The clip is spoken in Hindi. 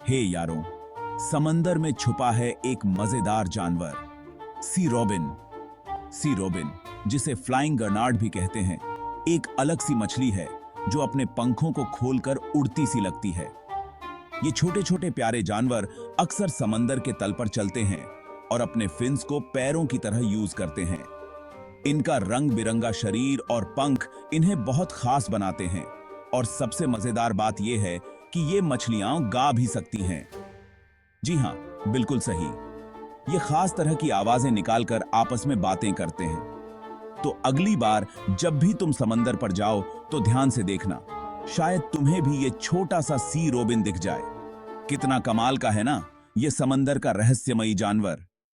हे यारों, समंदर में छुपा है एक मजेदार जानवर, सी रॉबिन। सी रॉबिन, जिसे फ्लाइंग गर्नार्ड भी कहते हैं, एक अलग सी मछली है जो अपने पंखों को खोलकर उड़ती सी लगती है। ये छोटे छोटे प्यारे जानवर अक्सर समंदर के तल पर चलते हैं और अपने फिन्स को पैरों की तरह यूज करते हैं। इनका रंग बिरंगा शरीर और पंख इन्हें बहुत खास बनाते हैं, और सबसे मजेदार बात यह है कि ये मछलियां गा भी सकती हैं। जी हां, बिल्कुल सही। ये खास तरह की आवाजें निकालकर आपस में बातें करते हैं। तो अगली बार जब भी तुम समंदर पर जाओ तो ध्यान से देखना, शायद तुम्हें भी ये छोटा सा सी रोबिन दिख जाए। कितना कमाल का है ना ये समंदर का रहस्यमयी जानवर।